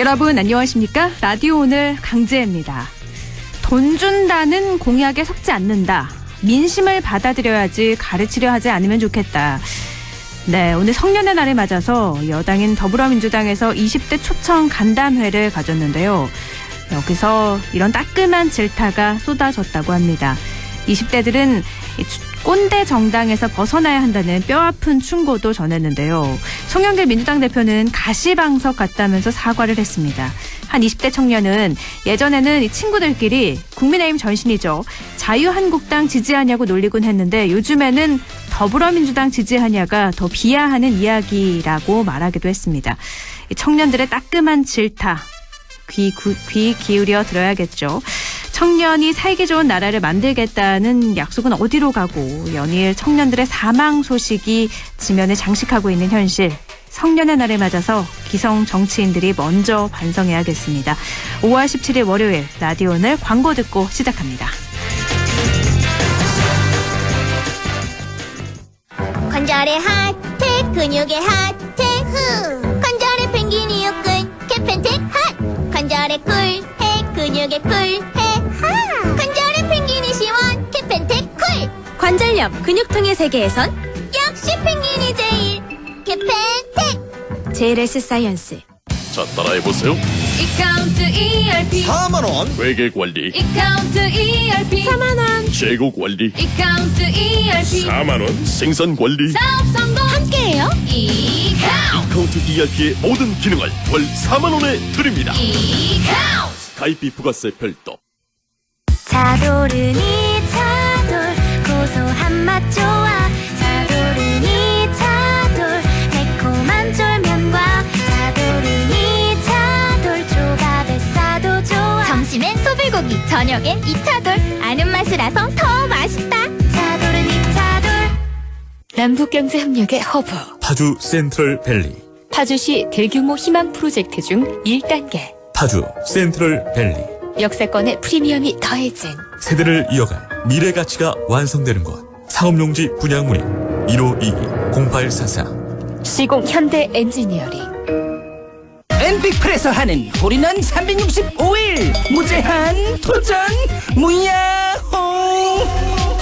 여러분 안녕하십니까? 라디오 오늘 강재입니다. 돈 준다는 공약에 속지 않는다. 민심을 받아들여야지 가르치려 하지 않으면 좋겠다. 네, 오늘 성년의 날을 맞아서 여당인 더불어민주당에서 20대 초청 간담회를 가졌는데요. 여기서 이런 따끔한 질타가 쏟아졌다고 합니다. 20대들은 꼰대 정당에서 벗어나야 한다는 뼈아픈 충고도 전했는데요. 송영길 민주당 대표는 가시방석 같다면서 사과를 했습니다. 한 20대 청년은 예전에는 이 친구들끼리 국민의힘 전신이죠. 자유한국당 지지하냐고 놀리곤 했는데 요즘에는 더불어민주당 지지하냐가 더 비하하는 이야기라고 말하기도 했습니다. 청년들의 따끔한 질타, 귀 기울여 들어야겠죠. 청년이 살기 좋은 나라를 만들겠다는 약속은 어디로 가고 연일 청년들의 사망 소식이 지면에 장식하고 있는 현실. 성년의 날을 맞아서 기성 정치인들이 먼저 반성해야겠습니다. 5월 17일 월요일 라디오 오늘 광고 듣고 시작합니다. 관절의 하트, 근육의 하트, 관절의 펭귄이 육근, 캐펜텍 핫. 관절의 쿨해, 근육의 쿨해, 하. 관절의 펭귄이 시원, 캐펜텍 쿨. 관절염, 근육통의 세계에선 역시 펭귄이 제일, 캐펜텍. JLS 사이언스. 자, 따라해보세요. 이카운트 ERP 4만원 회계관리, 이카운트 ERP 4만원. 재고관리, 이카운트 ERP 4만원 생산관리. 사업 성공 함께해요. 이카운트 카운트 ERP의 모든 기능을 월 4만원에 드립니다. 이카운트 가입비 부가세 별도. 차도르니 차돌 고소한 맛 좋아. 차도르니 차돌 매콤한 쫄면과 차도르니 차돌 조밥에 싸도 좋아. 점심엔 소불고기, 저녁엔 이차돌. 아는 맛이라서 더 맛있다. 차도르니 차돌. 남북경제협력의 허브. 파주 센트럴밸리. 파주시 대규모 희망 프로젝트 중 1단계. 파주 센트럴밸리. 역세권의 프리미엄이 더해진 세대를 이어갈 미래 가치가 완성되는 곳. 사업용지 분양 문의 1522-0844. 시공 현대 엔지니어링. 엔빅플에서 하는 홀인원 365일 무제한 도전 무야호.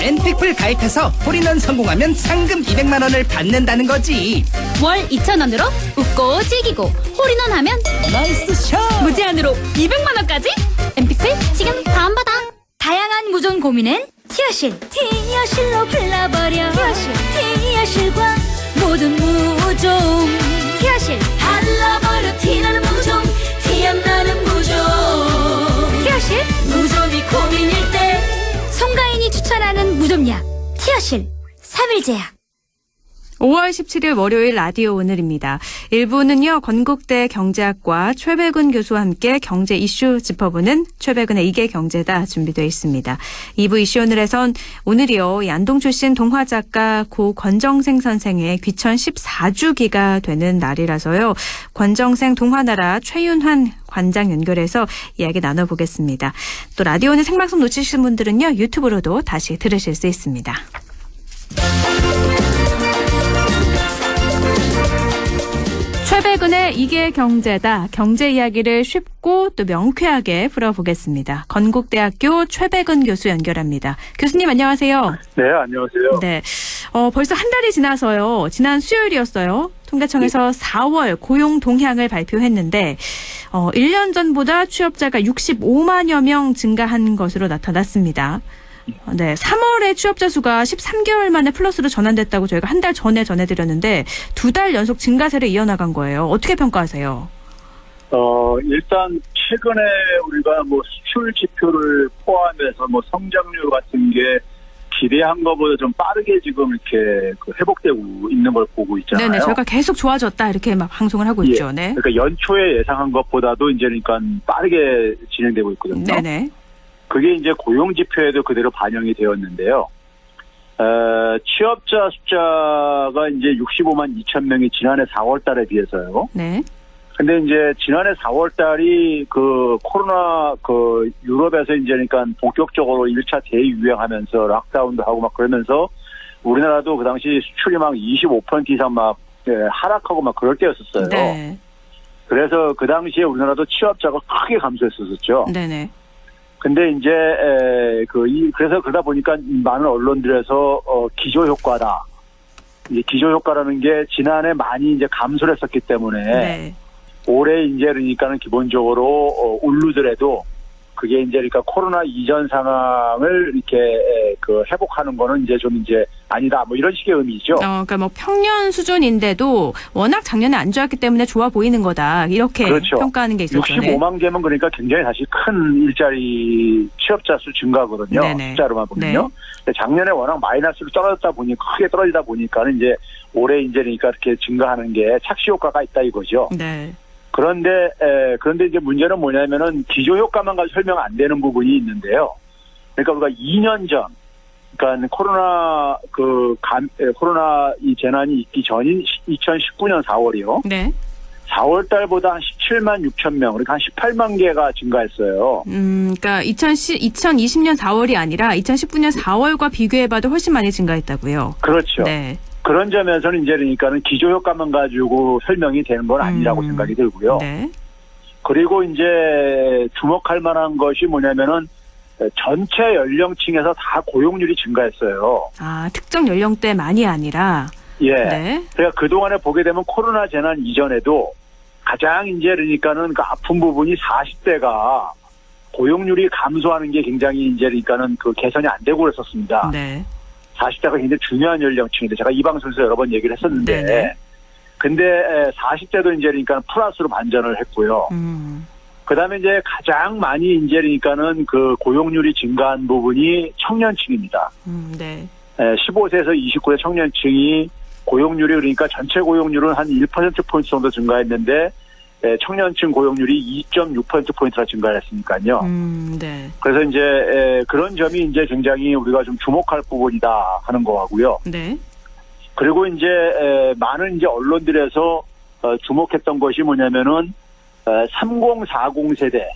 엔빅플 가입해서 홀인원 성공하면 상금 200만 원을 받는다는 거지. 월 2,000원으로 웃고 즐기고 홀인원 하면 나이스 샷. 무제한으로 200만 원까지. 엠피플 지금 다운받아. 다양한 무전 고민엔 티어실 티어실로 불러버려. 티어실과 모든 무좀 티어실 달라버려. 티나는 무좀 티안나는 무좀 티어실 무좀이 고민일 때 송가인이 추천하는 무좀약 티어실 3일제약. 5월 17일 월요일 라디오 오늘입니다. 1부는요. 건국대 경제학과 최백은 교수와 함께 경제 이슈 짚어보는 최백은의 이게 경제다 준비되어 있습니다. 2부 이슈 오늘에선 오늘이요. 안동 출신 동화작가 고 권정생 선생의 귀천 14주기가 되는 날이라서요. 권정생 동화나라 최윤환 관장 연결해서 이야기 나눠보겠습니다. 또 라디오는 생방송 놓치신 분들은요. 유튜브로도 다시 들으실 수 있습니다. 최백은의 이게 경제다. 경제 이야기를 쉽고 또 명쾌하게 풀어보겠습니다. 건국대학교 최백은 교수 연결합니다. 교수님 안녕하세요. 네, 안녕하세요. 네, 벌써 한 달이 지나서요. 지난 수요일이었어요. 통계청에서 4월 고용 동향을 발표했는데 1년 전보다 취업자가 65만여 명 증가한 것으로 나타났습니다. 네, 3월에 취업자 수가 13개월 만에 플러스로 전환됐다고 저희가 한 달 전에 전해드렸는데 2달 연속 증가세를 이어나간 거예요. 어떻게 평가하세요? 일단 최근에 우리가 뭐 수출 지표를 포함해서 뭐 성장률 같은 게 기대한 것보다 좀 빠르게 지금 이렇게 회복되고 있는 걸 보고 있잖아요. 네네, 저희가 계속 좋아졌다 이렇게 막 방송을 하고 있죠. 네. 그러니까 연초에 예상한 것보다도 이제 그러니까 빠르게 진행되고 있거든요. 네네. 그게 이제 고용 지표에도 그대로 반영이 되었는데요. 취업자 숫자가 이제 65만 2천 명이 지난해 4월 달에 비해서요. 네. 근데 이제 지난해 4월 달이 그 코로나 그 유럽에서 이제 그러니까 본격적으로 1차 대유행하면서 락다운도 하고 막 그러면서 우리나라도 그 당시 수출이 막 25% 이상 막 하락하고 막 그럴 때였었어요. 네. 그래서 그 당시에 우리나라도 취업자가 크게 감소했었죠. 네네. 근데 이제 그래서 그러다 보니까 많은 언론들에서 기저 효과다. 이제 기저 효과라는 게 지난해 많이 이제 감소를 했었기 때문에 네. 올해 이제 그러니까는 기본적으로 오르더라도 그게 이제 그러니까 코로나 이전 상황을 이렇게 회복하는 거는 이제 좀 이제 아니다. 뭐 이런 식의 의미죠. 그러니까 뭐 평년 수준인데도 워낙 작년에 안 좋았기 때문에 좋아 보이는 거다. 이렇게 그렇죠. 평가하는 게 있었죠. 65만 개면 그러니까 굉장히 사실 큰 일자리 취업자 수 증가거든요. 네네. 숫자로만 보면요. 네. 작년에 워낙 마이너스로 떨어졌다 보니 크게 떨어지다 보니까는 이제 올해 이제 그러니까 이렇게 증가하는 게 착시 효과가 있다 이거죠. 네. 그런데 이제 문제는 뭐냐면은 기저 효과만 가지고 설명 안 되는 부분이 있는데요. 그러니까 우리가 2년 전, 그러니까 코로나 이 재난이 있기 전인 2019년 4월이요. 네. 4월 달보다 한 17만 6천 명, 그러니까 한 18만 개가 증가했어요. 그러니까 2020년 4월이 아니라 2019년 4월과 비교해봐도 훨씬 많이 증가했다고요. 그렇죠. 네. 그런 점에서는 이제 그러니까는 기저 효과만 가지고 설명이 되는 건 아니라고 생각이 들고요. 네. 그리고 이제 주목할 만한 것이 뭐냐면은 전체 연령층에서 다 고용률이 증가했어요. 아, 특정 연령대만이 아니라. 예. 네. 그러니까 그동안에 보게 되면 코로나 재난 이전에도 가장 이제 그러니까는 그 아픈 부분이 40대가 고용률이 감소하는 게 굉장히 이제 그러니까는 개선이 안 되고 그랬었습니다. 네. 40대가 굉장히 중요한 연령층인데 제가 이 방송에서 여러 번 얘기를 했었는데 네네. 근데 40대도 이제 그러니까 플러스로 반전을 했고요. 그다음에 이제 가장 많이 이제 그러니까는 고용률이 증가한 부분이 청년층입니다. 네. 15세에서 29세 청년층이 고용률이 그러니까 전체 고용률은 한 1%포인트 정도 증가했는데 청년층 고용률이 2.6%포인트나 증가했으니까요. 네. 그래서 이제 그런 점이 이제 굉장히 우리가 좀 주목할 부분이다 하는 거고요. 네. 그리고 이제 많은 이제 언론들에서 주목했던 것이 뭐냐면은 3040 세대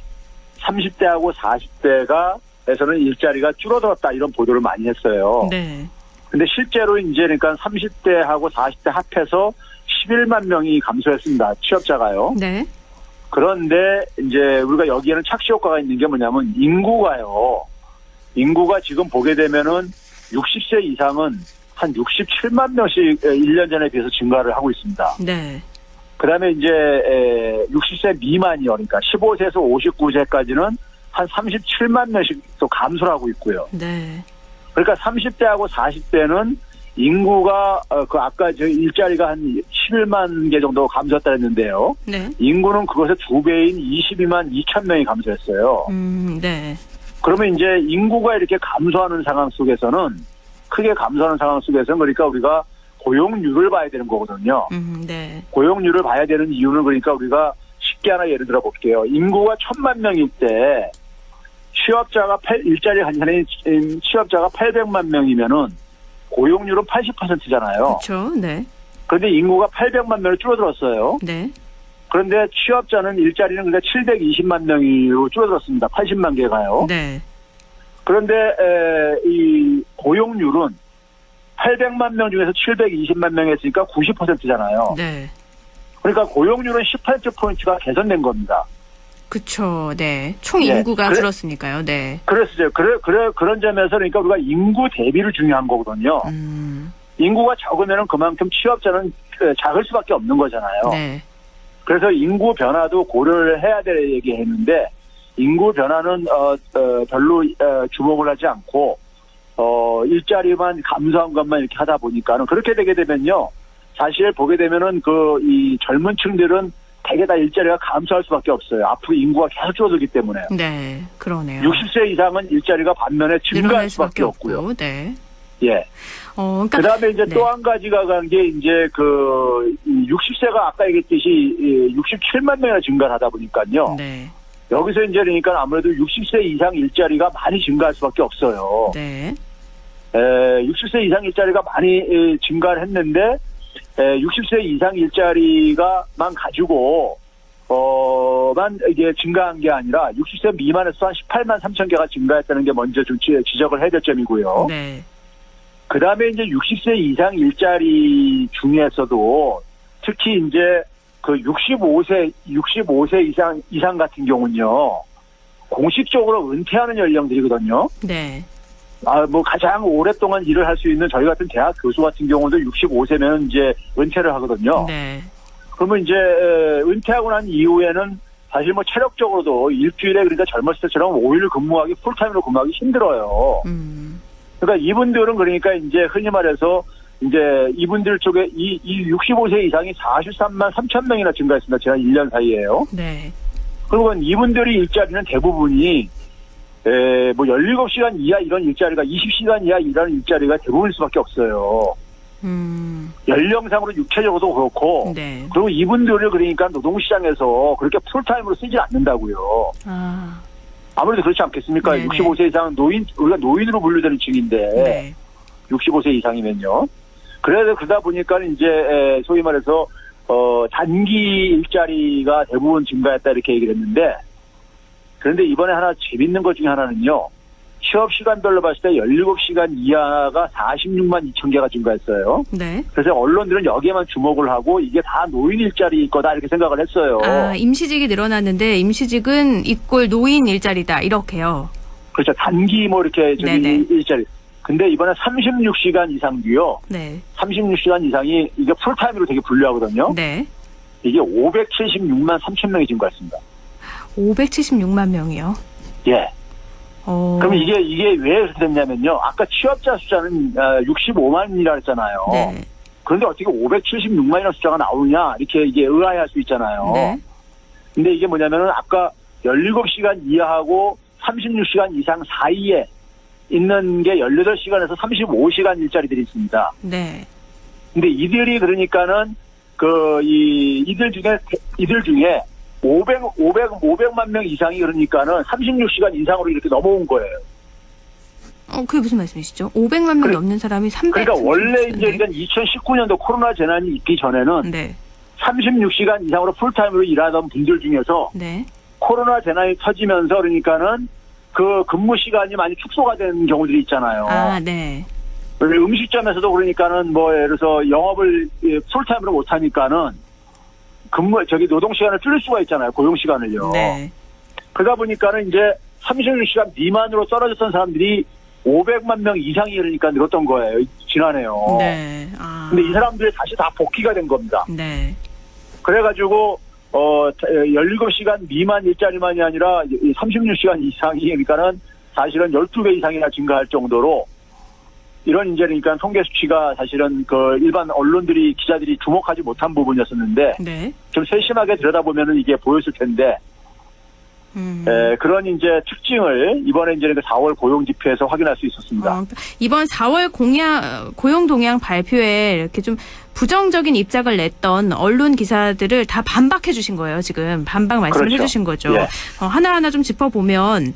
30대하고 40대가 에서는 일자리가 줄어들었다 이런 보도를 많이 했어요. 네. 근데 실제로 이제 그러니까 30대하고 40대 합해서 11만 명이 감소했습니다. 취업자가요. 네. 그런데 이제 우리가 여기에는 착시 효과가 있는 게 뭐냐면 인구가 지금 보게 되면은 60세 이상은 한 67만 명씩 1년 전에 비해서 증가를 하고 있습니다. 네. 그다음에 이제 60세 미만이요. 그러니까 15세에서 59세까지는 한 37만 명씩 또 감소를 하고 있고요. 네. 그러니까 30대하고 40대는 인구가 아까 저 일자리가 한 11만 개 정도 감소했다 했는데요. 네. 인구는 그것의 2배인 22만 2천 명이 감소했어요. 네. 그러면 이제 인구가 이렇게 감소하는 상황 속에서는 크게 감소하는 상황 속에서는 그러니까 우리가 고용률을 봐야 되는 거거든요. 네. 고용률을 봐야 되는 이유는 그러니까 우리가 쉽게 하나 예를 들어 볼게요. 인구가 1,000만 명일 때 일자리 한산인 취업자가 800만 명이면은 고용률은 80%잖아요. 그렇죠. 네. 그런데 인구가 800만 명으로 줄어들었어요. 네. 그런데 취업자는 일자리는 그러니까 720만 명으로 줄어들었습니다. 80만 개가요. 네. 그런데 이 고용률은 800만 명 중에서 720만 명 했으니까 90%잖아요. 네. 그러니까 고용률은 10%포인트가 개선된 겁니다. 그쵸. 네. 총 인구가 줄었으니까요. 네. 그랬어요. 그런 점에서 그러니까 우리가 인구 대비를 중요한 거거든요. 인구가 적으면은 그만큼 취업자는 작을 수밖에 없는 거잖아요. 네. 그래서 인구 변화도 고려를 해야 될 얘기했는데 인구 변화는 별로 주목을 하지 않고 일자리만 감소한 것만 이렇게 하다 보니까는 그렇게 되게 되면요. 사실 보게 되면은 이 젊은 층들은 대개 다 일자리가 감소할 수밖에 없어요. 앞으로 인구가 계속 줄어들기 때문에. 네, 그러네요. 60세 이상은 일자리가 반면에 증가할 수밖에 없고요. 네. 예. 그러니까, 그다음에 이제 네. 또 한 가지가 간 게 이제 60세가 아까 얘기했듯이 67만 명이나 증가를 하다 보니까요. 네. 여기서 이제 그러니까 아무래도 60세 이상 일자리가 많이 증가할 수밖에 없어요. 네. 60세 이상 일자리가 많이 증가를 했는데 60세 이상 일자리가만 가지고 만 이게 증가한 게 아니라 60세 미만에서 한 18만 3천 개가 증가했다는 게 먼저 좀 지적을 해야 될 점이고요. 네. 그다음에 이제 60세 이상 일자리 중에서도 특히 이제 그 65세 이상 같은 경우는요, 공식적으로 은퇴하는 연령들이거든요. 네. 뭐 가장 오랫동안 일을 할 수 있는 저희 같은 대학 교수 같은 경우도 65세면 이제 은퇴를 하거든요. 네. 그러면 이제 은퇴하고 난 이후에는 사실 뭐 체력적으로도 일주일에 그러니까 젊었을 때처럼 5일 근무하기 풀타임으로 근무하기 힘들어요. 그러니까 이분들은 그러니까 이제 흔히 말해서 이제 이분들 쪽에 이 65세 이상이 43만 3천 명이나 증가했습니다. 지난 1년 사이에요. 네. 그리고 이분들이 일자리는 대부분이 뭐 17시간 이하 이런 일자리가 20시간 이하 일하는 일자리가 대부분일 수밖에 없어요. 연령상으로 육체적으로도 그렇고 네. 그리고 이분들을 그러니까 노동시장에서 그렇게 풀타임으로 쓰지 않는다고요. 아무래도 그렇지 않겠습니까? 네네. 65세 이상 우리가 노인으로 분류되는 층인데 네. 65세 이상이면요. 그러다 보니까 이제 소위 말해서 단기 일자리가 대부분 증가했다 이렇게 얘기를 했는데, 그런데 이번에 하나 재밌는 것 중에 하나는요. 취업 시간별로 봤을 때 17시간 이하가 46만 2천 개가 증가했어요. 네. 그래서 언론들은 여기에만 주목을 하고 이게 다 노인 일자리일 거다 이렇게 생각을 했어요. 임시직이 늘어났는데 임시직은 이꼴 노인 일자리다 이렇게요. 그렇죠. 단기 뭐 이렇게 네네. 일자리. 근데 이번에 36시간 이상도요. 네. 36시간 이상이 이게 풀타임으로 되게 분류하거든요. 네. 이게 576만 3천 명이 증가했습니다. 576만 명이요. 예. 그럼 이게 왜 그렇게 됐냐면요. 아까 취업자 숫자는 65만이라 했잖아요. 네. 그런데 어떻게 576만이라는 숫자가 나오느냐 이렇게 이게 의아해할 수 있잖아요. 네. 근데 이게 뭐냐면은 아까 17시간 이하하고 36시간 이상 사이에 있는 게 18시간에서 35시간 일자리들이 있습니다. 네. 근데 이들이 그러니까는 이들 중에 500만 명 이상이 그러니까는 36시간 이상으로 이렇게 넘어온 거예요. 그게 무슨 말씀이시죠? 500만 명 넘는 사람이 300. 그러니까 원래 이제 2019년도 코로나 재난이 있기 전에는 네. 36시간 이상으로 풀타임으로 일하던 분들 중에서 네. 코로나 재난이 터지면서 그러니까는 그 근무 시간이 많이 축소가 된 경우들이 있잖아요. 네. 음식점에서도 그러니까는 뭐 예를 들어서 영업을 풀타임으로 못 하니까는 노동 시간을 줄일 수가 있잖아요. 고용 시간을요. 네. 그러다 보니까는 이제 36시간 미만으로 떨어졌던 사람들이 500만 명 이상이 그러니까 늘었던 거예요. 지난해요. 네. 근데 이 사람들이 다시 다 복귀가 된 겁니다. 네. 그래가지고 17시간 미만 일자리만이 아니라 36시간 이상이 그러니까는 사실은 12배 이상이나 증가할 정도로 이런 이제 그러니까 통계 수치가 사실은 그 일반 언론들이 기자들이 주목하지 못한 부분이었었는데 네. 좀 세심하게 들여다보면은 이게 보였을 텐데 그런 이제 특징을 이번에 이제 4월 고용 지표에서 확인할 수 있었습니다. 이번 4월 고용 동향 발표에 이렇게 좀 부정적인 입장을 냈던 언론 기사들을 다 반박해 주신 거예요. 지금 반박 말씀을 그렇죠. 해주신 거죠. 예. 하나하나 좀 짚어보면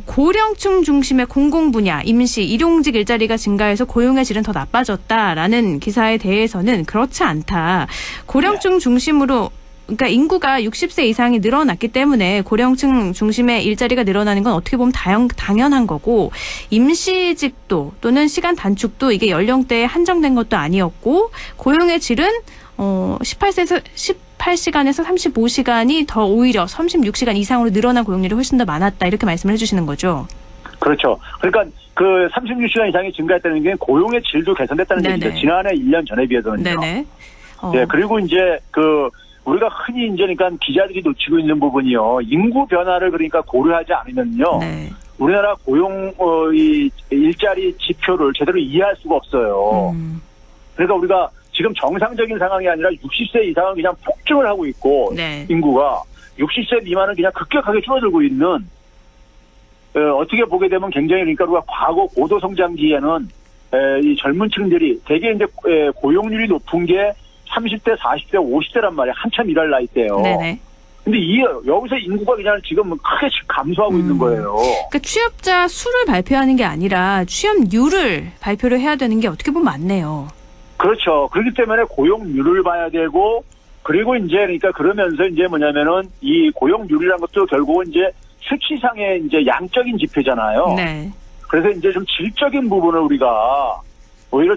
고령층 중심의 공공분야, 임시, 일용직 일자리가 증가해서 고용의 질은 더 나빠졌다라는 기사에 대해서는 그렇지 않다. 고령층 중심으로 그러니까 인구가 60세 이상이 늘어났기 때문에 고령층 중심의 일자리가 늘어나는 건 어떻게 보면 당연한 거고, 임시직도 또는 시간 단축도 이게 연령대에 한정된 것도 아니었고, 고용의 질은 18시간에서 35시간이 더 오히려 36시간 이상으로 늘어난 고용률이 훨씬 더 많았다, 이렇게 말씀을 해주시는 거죠. 그렇죠. 그러니까 그 36시간 이상이 증가했다는 게 고용의 질도 개선됐다는 얘기죠. 지난해 1년 전에 비해서는요. 네네. 네, 그리고 이제 우리가 흔히 이제 그러니까 기자들이 놓치고 있는 부분이요. 인구 변화를 그러니까 고려하지 않으면요. 네. 우리나라 고용 이 일자리 지표를 제대로 이해할 수가 없어요. 그러니까 우리가 지금 정상적인 상황이 아니라 60세 이상은 그냥 폭증을 하고 있고 네. 인구가 60세 미만은 그냥 급격하게 줄어들고 있는 어떻게 보게 되면 굉장히 그러니까 우리가 과거 고도 성장기에는 이 젊은 층들이 되게 이제 고용률이 높은 게 30대, 40대, 50대란 말이에요. 한참 일할 나이 때요. 네네. 근데 여기서 인구가 그냥 지금 크게 감소하고 있는 거예요. 그러니까 취업자 수를 발표하는 게 아니라 취업률을 발표를 해야 되는 게 어떻게 보면 맞네요. 그렇죠. 그렇기 때문에 고용률을 봐야 되고, 그리고 이제 그러니까 그러면서 이제 뭐냐면은 이 고용률이라는 것도 결국은 이제 수치상의 이제 양적인 지표잖아요. 네. 그래서 이제 좀 질적인 부분을 우리가 오히려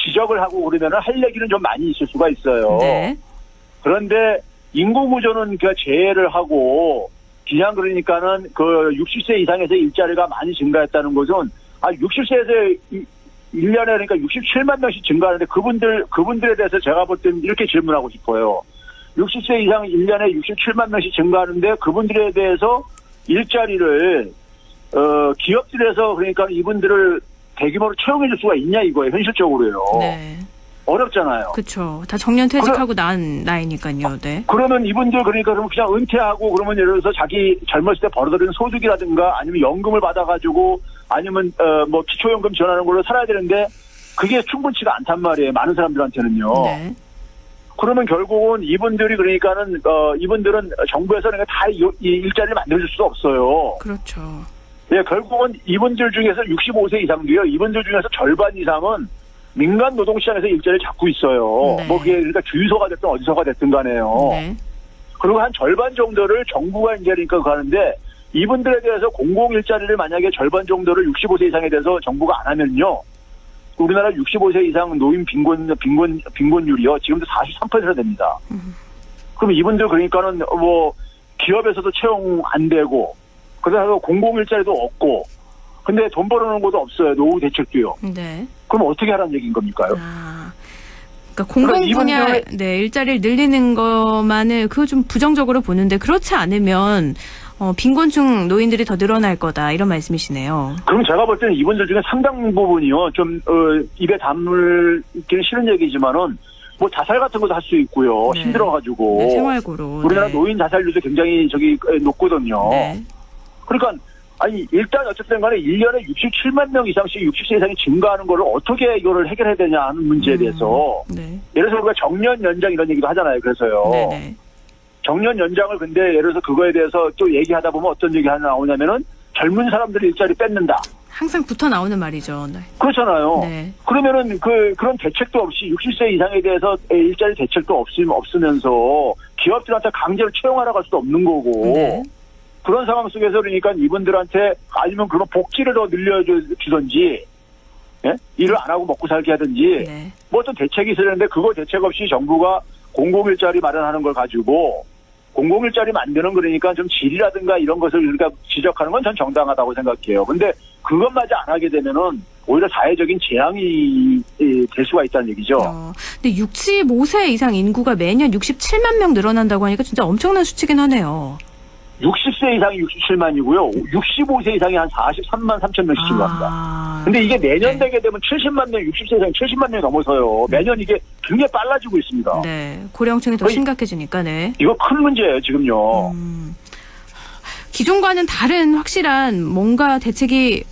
지적을 하고 그러면은 할 얘기는 좀 많이 있을 수가 있어요. 네. 그런데 인구 구조는 그 제외를 하고 그냥 그러니까는 그 60세 이상에서 일자리가 많이 증가했다는 것은 60세에서 1년에 그러니까 67만 명씩 증가하는데 그분들에 대해서 제가 볼 때는 이렇게 질문하고 싶어요. 60세 이상 1년에 67만 명씩 증가하는데 그분들에 대해서 일자리를 기업들에서 그러니까 이분들을 대규모로 채용해 줄 수가 있냐 이거예요. 현실적으로요. 네. 어렵잖아요. 그렇죠. 다 정년 퇴직하고 난 나이니까요. 네. 그러면 이분들 그러니까 그냥 은퇴하고 그러면 예를 들어서 자기 젊었을 때 벌어들인 소득이라든가 아니면 연금을 받아가지고 아니면 뭐 기초연금 지원하는 걸로 살아야 되는데 그게 충분치가 않단 말이에요. 많은 사람들한테는요. 네. 그러면 결국은 이분들이 그러니까는 이분들은 정부에서 그러니까 다 이 일자리를 만들어줄 수가 없어요. 그렇죠. 예, 결국은 이분들 중에서 65세 이상도요. 이분들 중에서 절반 이상은 민간 노동시장에서 일자리를 잡고 있어요. 네. 뭐 그게 그러니까 주유소가 됐든 어디서가 됐든 간에요. 네. 그리고 한 절반 정도를 정부가 이제 그러니까 가는데 이분들에 대해서 공공 일자리를 만약에 절반 정도를 65세 이상에 대해서 정부가 안 하면요. 우리나라 65세 이상 노인 빈곤율이요. 지금도 43%나 됩니다. 그럼 이분들 그러니까는 뭐 기업에서도 채용 안 되고 그래서 공공 일자리도 없고 근데 돈 벌어놓은 것도 없어요. 노후 대책도요. 네. 그럼 어떻게 하라는 얘기인 겁니까요? 그러니까 공공 분야 네, 일자리를 늘리는 것만을 그거 좀 부정적으로 보는데 그렇지 않으면 빈곤층 노인들이 더 늘어날 거다 이런 말씀이시네요. 그럼 제가 볼 때는 이분들 중에 상당 부분이요. 좀 입에 담기는 싫은 얘기지만은 뭐 자살 같은 것도 할 수 있고요. 네. 힘들어가지고 네, 생활고로. 우리나라 네. 노인 자살률도 굉장히 높거든요. 네. 그러니까 일단 어쨌든 간에 1년에 67만 명 이상씩 60세 이상이 증가하는 거를 어떻게 이거를 해결해야 되냐 하는 문제에 대해서 네. 예를 들어서 우리가 정년 연장 이런 얘기도 하잖아요. 그래서요. 네네. 정년 연장을 근데 예를 들어서 그거에 대해서 또 얘기하다 보면 어떤 얘기 하나 나오냐면은 젊은 사람들 일자리 뺏는다. 항상 붙어 나오는 말이죠. 네. 그렇잖아요. 네. 그러면은 그런 대책도 없이 60세 이상에 대해서 일자리 대책도 없으면서 기업들한테 강제로 채용하러 갈 수도 없는 거고 네. 그런 상황 속에서 그러니까 이분들한테 아니면 그런 복지를 더 늘려주던지 예? 일을 안 하고 먹고 살게 하든지 네. 뭐 어떤 대책이 있어야 되는데 그거 대책 없이 정부가 공공일자리 마련하는 걸 가지고 공공일자리 만드는 그러니까 좀 질이라든가 이런 것을 우리가 지적하는 건 전 정당하다고 생각해요. 근데 그것마저 안 하게 되면은 오히려 사회적인 재앙이 될 수가 있다는 얘기죠. 근데 65세 이상 인구가 매년 67만 명 늘어난다고 하니까 진짜 엄청난 수치긴 하네요. 60세 이상이 67만이고요. 65세 이상이 한 43만 3천 명씩 증가합니다. 근데 이게 내년 되게 되면 70만 명, 60세 이상이 70만 명이 넘어서요. 매년 이게 굉장히 빨라지고 있습니다. 네. 고령층이 더 심각해지니까, 네. 이거 큰 문제예요, 지금요. 기존과는 다른 확실한 뭔가 대책이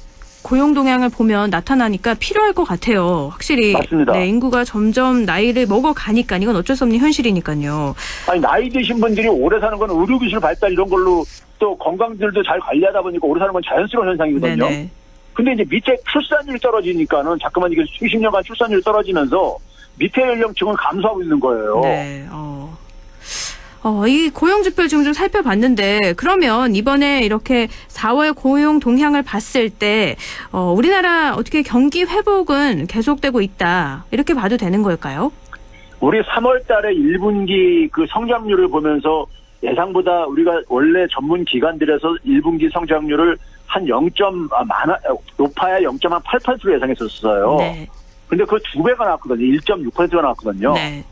고용 동향을 보면 나타나니까 필요할 것 같아요. 확실히. 맞습니다. 네, 인구가 점점 나이를 먹어가니까 이건 어쩔 수 없는 현실이니까요. 아니 나이 드신 분들이 오래 사는 건 의료기술 발달 이런 걸로 또 건강들도 잘 관리하다 보니까 오래 사는 건 자연스러운 현상이거든요. 네네. 근데 이제 밑에 출산율이 떨어지니까는 자꾸만 이게 수십 년간 출산율이 떨어지면서 밑에 연령층은 감소하고 있는 거예요. 네. 이 고용지표 지금 좀 살펴봤는데 그러면 이번에 이렇게 4월 고용 동향을 봤을 때 우리나라 어떻게 경기 회복은 계속되고 있다 이렇게 봐도 되는 걸까요? 우리 3월 달에 1분기 그 성장률을 보면서 예상보다 우리가 원래 전문 기관들에서 1분기 성장률을 한 높아야 0.8%로 예상했었어요. 네. 근데 그 2배가 나왔거든요. 1.6%가 나왔거든요. 네.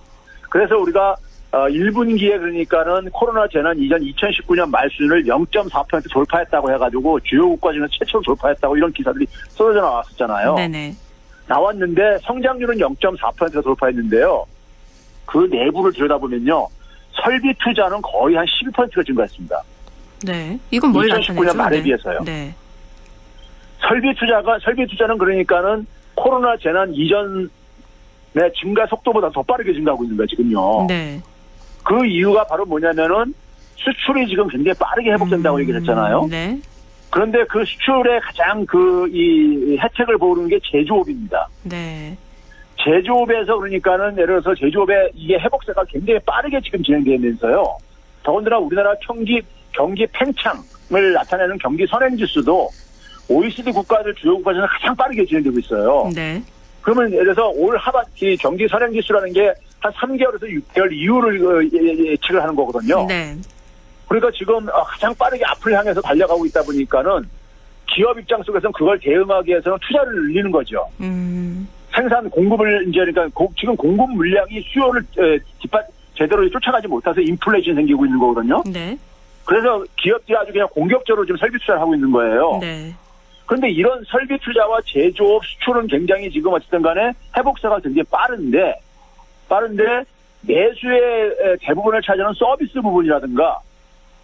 그래서 우리가 1분기에 그러니까는 코로나 재난 이전 2019년 말 수준을 0.4% 돌파했다고 해가지고 주요 국가 중에 최초로 돌파했다고 이런 기사들이 쏟아져 나왔었잖아요. 네네. 나왔는데 성장률은 0.4%가 돌파했는데요. 그 내부를 들여다보면요. 설비 투자는 거의 한 12%가 증가했습니다. 네. 이건 뭘 2019년 나타내죠? 말에 네. 비해서요. 네. 설비 투자는 그러니까는 코로나 재난 이전의 증가 속도보다 더 빠르게 증가하고 있는 거예요, 지금요. 네. 그 이유가 바로 뭐냐면은 수출이 지금 굉장히 빠르게 회복된다고 얘기를 했잖아요. 네. 그런데 그 수출의 가장 이 혜택을 보는 게 제조업입니다. 네. 제조업에서 그러니까는 예를 들어서 제조업의 이게 회복세가 굉장히 빠르게 지금 진행되면서요. 더군다나 우리나라 경기 팽창을 나타내는 경기 선행지수도 OECD 국가들 주요 국가 중에서 가장 빠르게 진행되고 있어요. 네. 그러면 예를 들어서 올 하반기 경기 선행지수라는 게 한 3개월에서 6개월 이후를 예측을 하는 거거든요. 네. 그러니까 지금 가장 빠르게 앞을 향해서 달려가고 있다 보니까는 기업 입장 속에서는 그걸 대응하기 위해서는 투자를 늘리는 거죠. 생산 공급을 이제 그러니까 지금 공급 물량이 수요를 제대로 쫓아가지 못해서 인플레이션 생기고 있는 거거든요. 네. 그래서 기업들이 아주 그냥 공격적으로 지금 설비 투자를 하고 있는 거예요. 네. 그런데 이런 설비 투자와 제조업 수출은 굉장히 지금 어쨌든 간에 회복세가 굉장히 빠른데 내수의 대부분을 차지하는 서비스 부분이라든가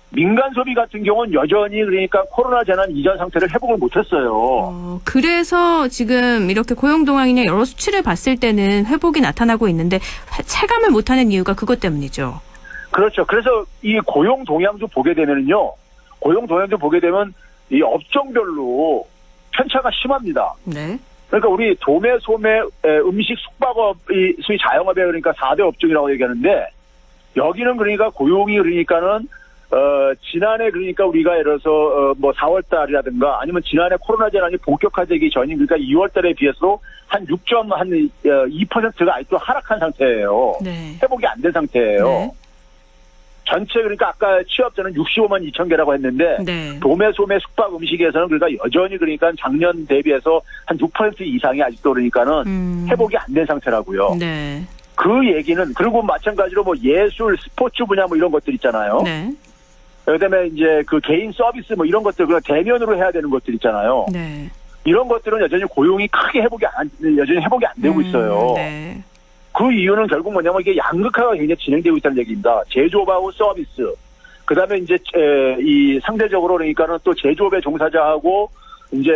민간 소비 같은 경우는 여전히 그러니까 코로나 재난 이전 상태를 회복을 못했어요. 그래서 지금 이렇게 고용동향이나 여러 수치를 봤을 때는 회복이 나타나고 있는데 체감을 못하는 이유가 그것 때문이죠. 그렇죠. 그래서 이 고용 동향도 보게 되면 이 업종별로 편차가 심합니다. 네. 그러니까 우리 도매, 소매, 음식, 숙박업이 소위 자영업에 그러니까 4대 업종이라고 얘기하는데 여기는 그러니까 고용이 그러니까는 지난해 그러니까 우리가 예를 들어서 뭐 4월 달이라든가 아니면 지난해 코로나 재난이 본격화되기 전인 그러니까 2월 달에 비해서 한 6.2%가 아직도 하락한 상태예요. 네. 회복이 안 된 상태예요. 네. 전체 그러니까 아까 취업자는 65만 2천 개라고 했는데 네. 도매, 소매, 숙박, 음식에서는 그러니까 여전히 그러니까 작년 대비해서 한 6% 이상이 아직도 그러니까는 회복이 안 된 상태라고요. 네. 그 얘기는 그리고 마찬가지로 뭐 예술, 스포츠 분야 뭐 이런 것들 있잖아요. 네. 그다음에 이제 그 개인 서비스 뭐 이런 것들 그냥 대면으로 해야 되는 것들 있잖아요. 네. 이런 것들은 여전히 고용이 크게 회복이 안 되고 있어요. 네. 그 이유는 결국 뭐냐면 이게 양극화가 굉장히 진행되고 있다는 얘기입니다. 제조업하고 서비스. 그다음에 이제 이 상대적으로 그러니까는 또 제조업의 종사자하고 이제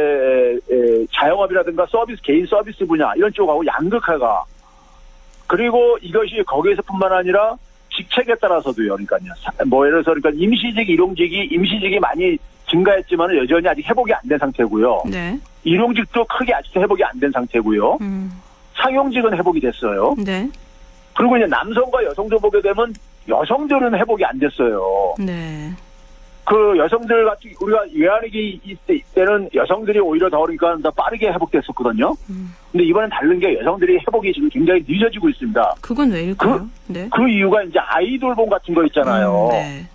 자영업이라든가 서비스 개인 서비스 분야 이런 쪽하고 양극화가 그리고 이것이 거기에서뿐만 아니라 직책에 따라서도요. 그러니까요. 뭐 예를 들어서 그러니까 임시직이 많이 증가했지만 여전히 아직 회복이 안 된 상태고요. 네. 일용직도 크게 아직도 회복이 안 된 상태고요. 상용직은 회복이 됐어요. 네. 그리고 이제 남성과 여성도 보게 되면 여성들은 회복이 안 됐어요. 네. 그 여성들 같은 우리가 외환위기 때는 여성들이 오히려 더 그러니까 더 빠르게 회복됐었거든요. 근데 이번엔 다른 게 여성들이 회복이 지금 굉장히 늦어지고 있습니다. 그건 왜일까요? 네. 그 이유가 이제 아이돌봄 같은 거 있잖아요. 네.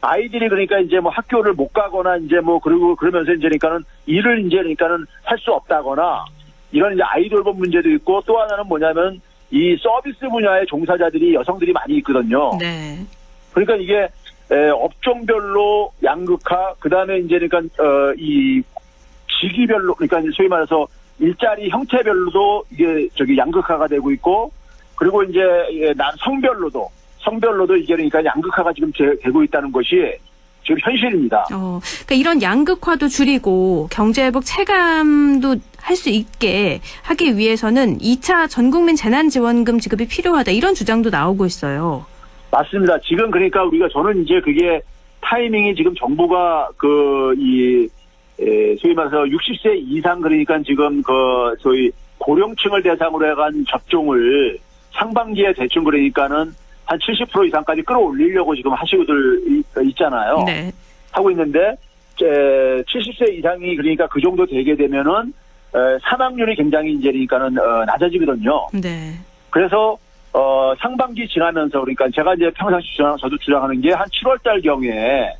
아이들이 그러니까 이제 뭐 학교를 못 가거나 이제 뭐 그리고 그러면서 이제 그러니까는 일을 이제 그러니까는 할 수 없다거나 이런 이제 아이돌봄 문제도 있고 또 하나는 뭐냐면 이 서비스 분야의 종사자들이 여성들이 많이 있거든요. 네. 그러니까 이게 업종별로 양극화, 그 다음에 이제 그러니까 이 직위별로 그러니까 소위 말해서 일자리 형태별로도 이게 양극화가 되고 있고 그리고 이제 성별로도 이게 그러니까 양극화가 지금 되고 있다는 것이 지금 현실입니다. 그러니까 이런 양극화도 줄이고 경제회복 체감도 할 수 있게 하기 위해서는 2차 전국민 재난지원금 지급이 필요하다 이런 주장도 나오고 있어요. 맞습니다. 지금 그러니까 저는 이제 그게 타이밍이 지금 정부가 소위 말해서 60세 이상 그러니까 지금 소위 고령층을 대상으로 해간 접종을 상반기에 대충 그러니까는 한 70% 이상까지 끌어올리려고 지금 하시고들 있잖아요. 네. 하고 있는데 70세 이상이 그러니까 그 정도 되게 되면은 사망률이 굉장히 이제 그러니까는 낮아지거든요. 네. 그래서 상반기 지나면서 그러니까 제가 이제 평상시 저도 주장하는 게 한 7월 달 경에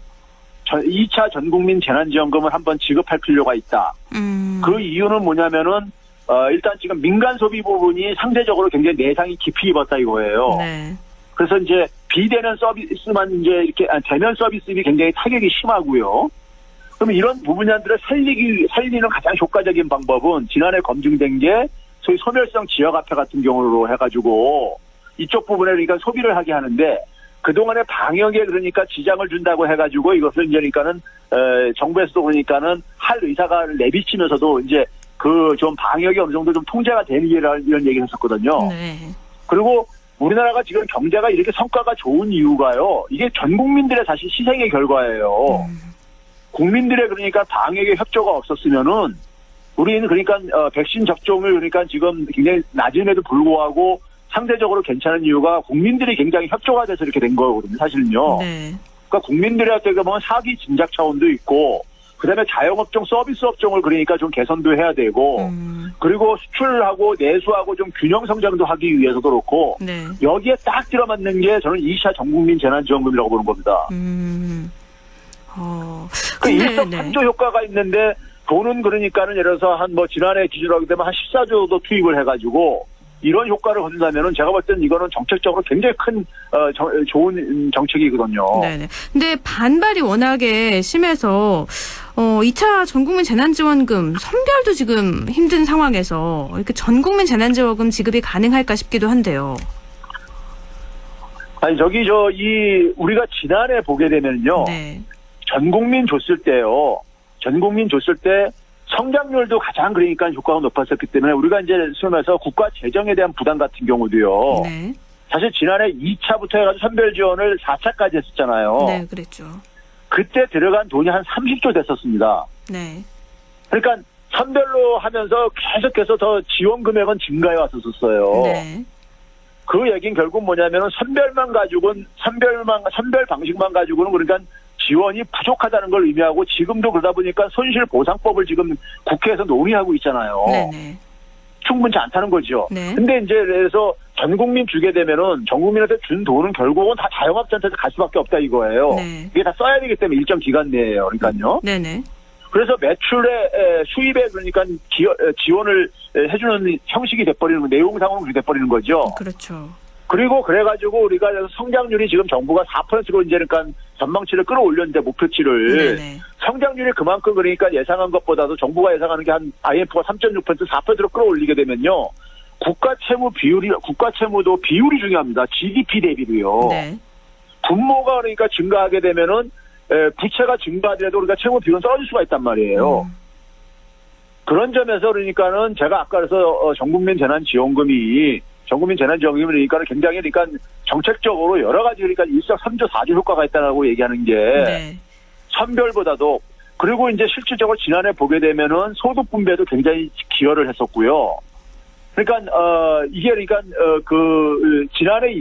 2차 전국민 재난지원금을 한번 지급할 필요가 있다. 그 이유는 뭐냐면은 일단 지금 민간 소비 부분이 상대적으로 굉장히 내상이 깊이 입었다 이거예요. 네. 그래서 이제 비대면 서비스만 이제 이렇게 대면 서비스비 굉장히 타격이 심하고요. 그럼 이런 부분들을 살리는 가장 효과적인 방법은 지난해 검증된 게 소위 소멸성 지역화폐 같은 경우로 해가지고 이쪽 부분에 그러니까 소비를 하게 하는데 그동안에 방역에 그러니까 지장을 준다고 해가지고 이것을 이제 그러니까는 정부에서도 그러니까는 할 의사가 내비치면서도 이제 그 좀 방역이 어느 정도 좀 통제가 되는 이런 얘기를 했었거든요. 네. 그리고 우리나라가 지금 경제가 이렇게 성과가 좋은 이유가요. 이게 전 국민들의 사실 희생의 결과예요. 국민들의 그러니까 방역에 협조가 없었으면은 우리는 그러니까 백신 접종을 그러니까 지금 굉장히 낮음에도 불구하고 상대적으로 괜찮은 이유가 국민들이 굉장히 협조가 돼서 이렇게 된 거거든요. 사실은요. 네. 그러니까 국민들한테 보면 사기 진작 차원도 있고 그다음에 자영업종 서비스 업종을 그러니까 좀 개선도 해야 되고 그리고 수출하고 내수하고 좀 균형 성장도 하기 위해서도 그렇고 네. 여기에 딱 들어맞는 게 저는 2차 전국민 재난지원금이라고 보는 겁니다. 그 근데, 일석삼조 효과가 있는데 돈은 그러니까는 예를 들어서 한 뭐 지난해 기준으로 하게 되면 한 14조도 투입을 해가지고 이런 효과를 거둔다면은 제가 볼 때는 이거는 정책적으로 굉장히 큰 좋은 정책이거든요. 네네. 근데 반발이 워낙에 심해서 2차 전국민 재난지원금 선별도 지금 힘든 상황에서 이렇게 전국민 재난지원금 지급이 가능할까 싶기도 한데요. 아니 우리가 지난해 보게 되면요. 네. 전국민 줬을 때 성장률도 가장 그러니까 효과가 높았었기 때문에 우리가 이제 수험에서 국가 재정에 대한 부담 같은 경우도요. 네. 사실 지난해 2차부터 해가지고 선별 지원을 4차까지 했었잖아요. 네, 그랬죠. 그때 들어간 돈이 한 30조 됐었습니다. 네. 그러니까 선별로 하면서 계속해서 더 지원 금액은 증가해 왔었어요. 네. 그 얘기는 결국 뭐냐면은 선별 방식만 가지고는 그러니까 지원이 부족하다는 걸 의미하고 지금도 그러다 보니까 손실보상법을 지금 국회에서 논의하고 있잖아요. 네네. 충분치 않다는 거죠. 네. 근데 이제 그래서 전 국민 주게 되면은 전 국민한테 준 돈은 결국은 다 자영업자한테 갈 수밖에 없다 이거예요. 네. 이게 다 써야 되기 때문에 일정 기간 내에요. 그러니까요. 네네. 그래서 매출의 수입에 그러니까 지원을 해주는 형식이 돼버리는 내용상으로 그렇게 돼버리는 거죠. 그렇죠. 그리고 그래가지고 우리가 성장률이 지금 정부가 4%로 이제 그러니까 전망치를 끌어올렸는데 목표치를 네네. 성장률이 그만큼 그러니까 예상한 것보다도 정부가 예상하는 게 한 IMF가 3.6% 4%로 끌어올리게 되면요. 국가 채무도 비율이 중요합니다. GDP 대비로요. 네. 분모가 그러니까 증가하게 되면은 부채가 증가하더라도 우리가 채무 비율은 떨어질 수가 있단 말이에요. 그런 점에서 그러니까는 제가 아까 그래서 전국민 재난지원금이 그러니까 굉장히 그러니까 정책적으로 여러 가지 그러니까 일석삼조 4조 효과가 있다라고 얘기하는 게 네. 선별보다도 그리고 이제 실질적으로 지난해 보게 되면은 소득 분배도 굉장히 기여를 했었고요. 그러니까 이게 그러니까 지난해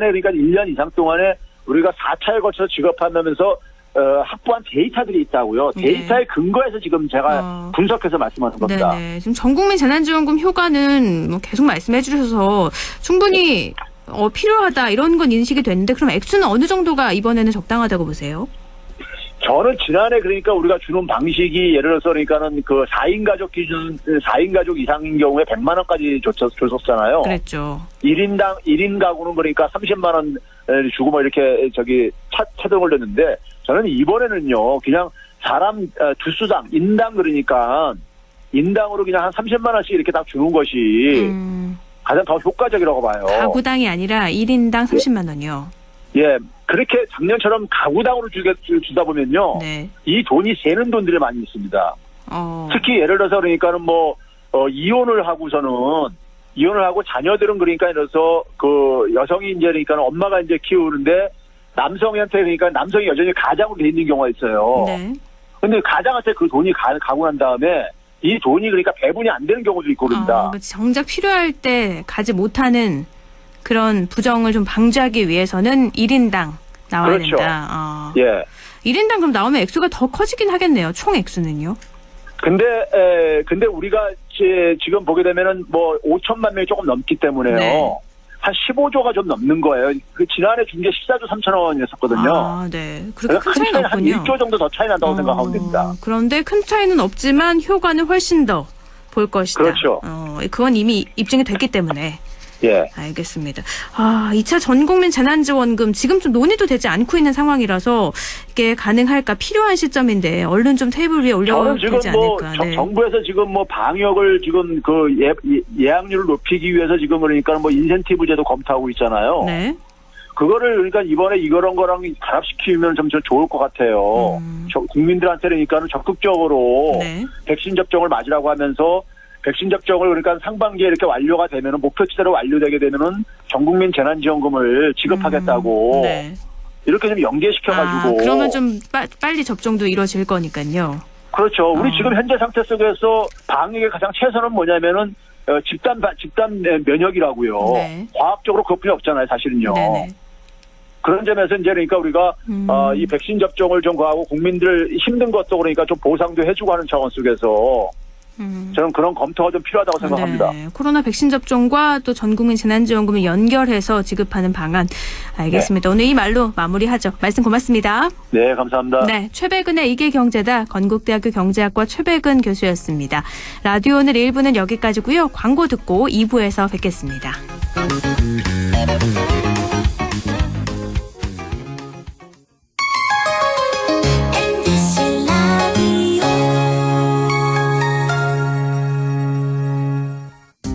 그러니까 1년 이상 동안에 우리가 4차에 걸쳐서 지급하면서 확보한 데이터들이 있다고요. 데이터에 근거해서 지금 제가 분석해서 말씀하는 겁니다. 네네. 지금 전국민 재난지원금 효과는 뭐 계속 말씀해 주셔서 충분히 필요하다 이런 건 인식이 됐는데 그럼 액수는 어느 정도가 이번에는 적당하다고 보세요? 저는 지난해 그러니까 우리가 주는 방식이 예를 들어서 그러니까는 그 4인 가족 기준 4인 가족 이상인 경우에 100만 원까지 줬었잖아요. 그랬죠. 1인 가구는 그러니까 30만 원 주고 뭐 이렇게 차등을 냈는데 저는 이번에는요 그냥 사람 두수당 인당 그러니까 인당으로 그냥 한 30만 원씩 이렇게 딱 주는 것이 가장 더 효과적이라고 봐요. 가구당이 아니라 1인당 30만 원이요. 예, 그렇게 작년처럼 가구당으로 주다 보면요. 네. 이 돈이 새는 돈들이 많이 있습니다. 특히 예를 들어서 그러니까는 이혼을 하고 자녀들은 그러니까 예를 들어서 그 여성이 이제 그러니까 엄마가 이제 키우는데 남성한테 그러니까 남성이 여전히 가장으로 돼 있는 경우가 있어요. 네. 근데 가장한테 그 돈이 가고 난 다음에 이 돈이 그러니까 배분이 안 되는 경우도 있고 그럽니다. 정작 필요할 때 가지 못하는 그런 부정을 좀 방지하기 위해서는 1인당 나와야 그렇죠. 된다. 예. 1인당 그럼 나오면 액수가 더 커지긴 하겠네요. 총 액수는요? 근데 우리가 지금 보게 되면은 5천만 명이 조금 넘기 때문에요. 네. 한 15조가 좀 넘는 거예요. 그 지난해 준 게 14조 3천억 원이었었거든요. 네. 그렇게 큰 차이는 한 없군요. 1조 정도 더 차이 난다고 생각하면 됩니다. 그런데 큰 차이는 없지만 효과는 훨씬 더 볼 것이다. 그렇죠. 그건 이미 입증이 됐기 때문에. 예. 알겠습니다. 2차 전국민 재난지원금 지금 좀 논의도 되지 않고 있는 상황이라서 이게 가능할까 필요한 시점인데 얼른 좀 테이블 위에 올려야 되지 않을까. 네. 정부에서 지금 방역을 지금 예약률을 높이기 위해서 지금 그러니까 인센티브 제도 검토하고 있잖아요. 네. 그거를 그러니까 이번에 이거랑 결합시키면 좀 좋을 것 같아요. 국민들한테 그러니까는 적극적으로 네. 백신 접종을 맞으라고 하면서 백신 접종을 그러니까 상반기에 이렇게 완료가 되면은 목표치대로 완료되게 되면은 전국민 재난지원금을 지급하겠다고 네. 이렇게 좀 연계시켜가지고. 그러면 좀 빨리 접종도 이루어질 거니까요. 그렇죠. 우리 지금 현재 상태 속에서 방역의 가장 최선은 뭐냐면은 집단 면역이라고요. 네. 과학적으로 그것뿐이 없잖아요, 사실은요. 네네. 그런 점에서 이제 그러니까 우리가 이 백신 접종을 좀 하고 국민들 힘든 것도 그러니까 좀 보상도 해주고 하는 차원 속에서 저는 그런 검토가 좀 필요하다고 생각합니다. 네. 코로나 백신 접종과 또 전국민 재난지원금을 연결해서 지급하는 방안. 알겠습니다. 오늘 이 말로 마무리하죠. 말씀 고맙습니다. 네, 감사합니다. 네, 최백은의 이계경제다 건국대학교 경제학과 최백은 교수였습니다. 라디오 오늘 1부는 여기까지고요. 광고 듣고 2부에서 뵙겠습니다.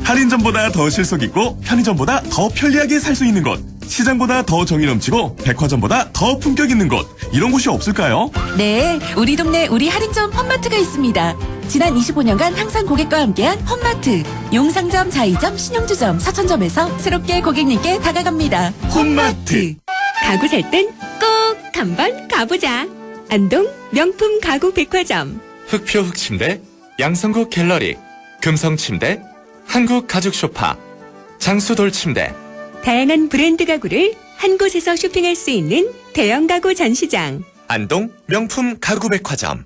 할인점보다 더 실속 있고 편의점보다 더 편리하게 살 수 있는 곳, 시장보다 더 정이 넘치고 백화점보다 더 품격 있는 곳, 이런 곳이 없을까요? 네, 우리 동네 우리 할인점 홈마트가 있습니다. 지난 25년간 항상 고객과 함께한 홈마트. 용상점, 자이점, 신용주점, 서천점에서 새롭게 고객님께 다가갑니다. 홈마트. 가구 살 땐 꼭 한번 가보자. 안동 명품 가구 백화점. 흑표 흑침대, 양성국 갤러리, 금성침대, 한국 가죽 소파, 장수돌 침대. 다양한 브랜드 가구를 한 곳에서 쇼핑할 수 있는 대형 가구 전시장. 안동 명품 가구 백화점.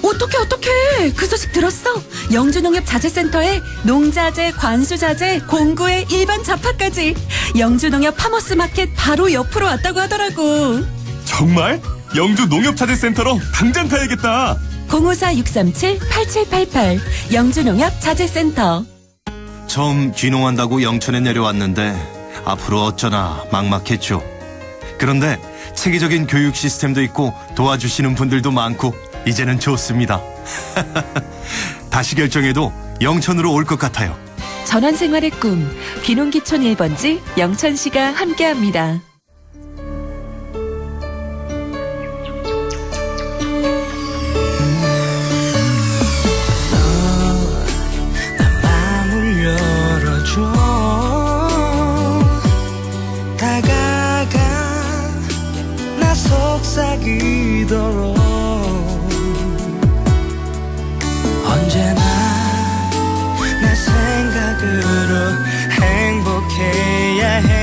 어떡해. 그 소식 들었어? 영주농협자재센터에 농자재, 관수자재, 공구에 일반 잡화까지. 영주농협 파머스마켓 바로 옆으로 왔다고 하더라고. 정말? 영주 농협자재센터로 당장 가야겠다. 054-637-8788 영주농협자재센터. 처음 귀농한다고 영천에 내려왔는데 앞으로 어쩌나 막막했죠. 그런데 체계적인 교육 시스템도 있고 도와주시는 분들도 많고 이제는 좋습니다. 다시 결정해도 영천으로 올 것 같아요. 전환생활의 꿈 귀농기촌 1번지 영천시가 함께합니다. 다가가 나 속삭이도록 언제나 내 생각으로 행복해야 해요.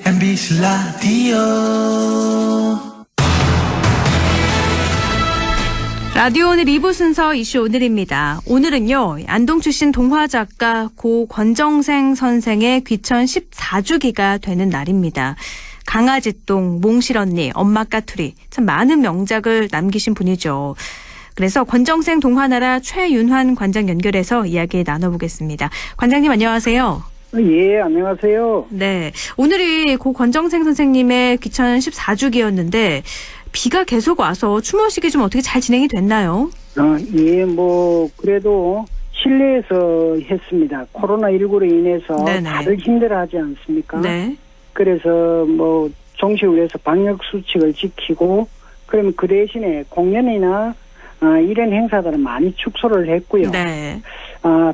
MBC 라디오. 라디오 오늘 2부 순서 이슈 오늘입니다. 오늘은요. 안동 출신 동화작가 고 권정생 선생의 귀천 14주기가 되는 날입니다. 강아지똥, 몽실언니, 엄마 까투리 참 많은 명작을 남기신 분이죠. 그래서 권정생 동화나라 최윤환 관장 연결해서 이야기 나눠보겠습니다. 관장님 안녕하세요. 예, 안녕하세요. 네, 오늘이 고 권정생 선생님의 귀천 14주기였는데 비가 계속 와서 추모식이 좀 어떻게 잘 진행이 됐나요? 예, 뭐 그래도 실내에서 했습니다. 코로나19로 인해서 네네. 다들 힘들어하지 않습니까? 네. 그래서 뭐 종식을 위해서 방역 수칙을 지키고 그러면 그 대신에 공연이나 이런 행사들은 많이 축소를 했고요. 네.